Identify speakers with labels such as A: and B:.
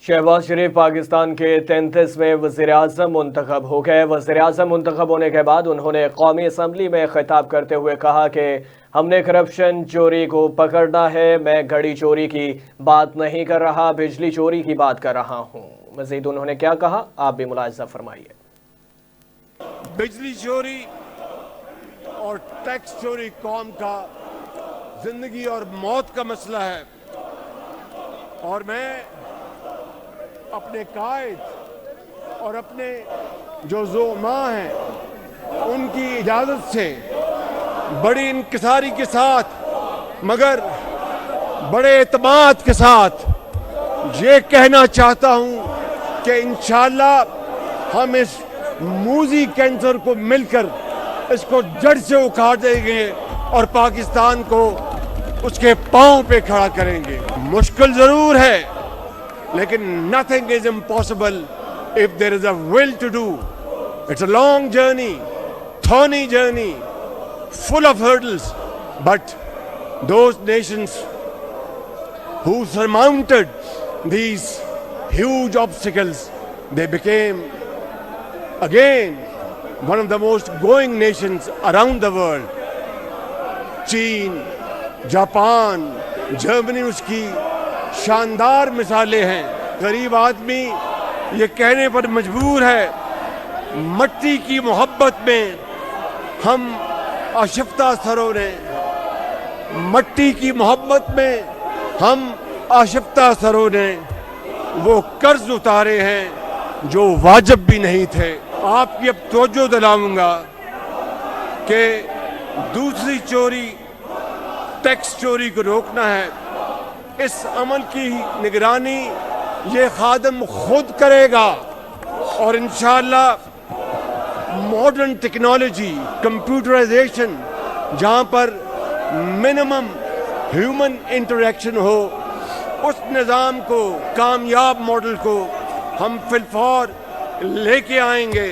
A: शहबाज शरीफ पाकिस्तान के 33वें वज़ीर-ए-आज़म मुंतखब हो गए। वज़ीर-ए-आज़म मुंतखब होने के बाद उन्होंने कौमी असम्बली में खिताब करते हुए कहा कि हमने करप्शन चोरी को पकड़ना है। मैं घड़ी चोरी की बात नहीं कर रहा, बिजली चोरी की बात कर रहा हूँ। मज़ीद उन्होंने क्या कहा, आप भी मुलाहिज़ा फरमाइए।
B: बिजली चोरी और टैक्स चोरी कौम का जिंदगी और मौत का मसला है, और मैं अपने कायद और अपने जो ज़ोमा हैं उनकी इजाज़त से बड़ी इंकिसारी के साथ मगर बड़े एतमाद के साथ ये कहना चाहता हूँ कि इंशाअल्लाह हम इस मूजी कैंसर को मिलकर इसको जड़ से उखाड़ देंगे और पाकिस्तान को उसके पांव पे खड़ा करेंगे। मुश्किल ज़रूर है, लेकिन nothing is impossible if there is a will to do. It's a long journey, thorny journey, full of hurdles, but those nations who surmounted these huge obstacles, they became again one of the most growing nations around the world. चीन, Japan, Germany उसकी शानदार मिसालें हैं। गरीब आदमी ये कहने पर मजबूर है, मट्टी की मोहब्बत में हम आशिफ्ता सरों ने, मट्टी की मोहब्बत में हम आशिफ्ता सरों ने वो कर्ज उतारे हैं जो वाजिब भी नहीं थे। आपकी अब तवज्जो दिलाऊंगा कि दूसरी चोरी, टैक्स चोरी को रोकना है। इस अमल की निगरानी ये खादम खुद करेगा और इंशाअल्लाह मॉडर्न टेक्नोलॉजी, कंप्यूटराइजेशन, जहाँ पर मिनिमम ह्यूमन इंटरेक्शन हो, उस निज़ाम को, कामयाब मॉडल को हम फिलफौर लेके आएंगे।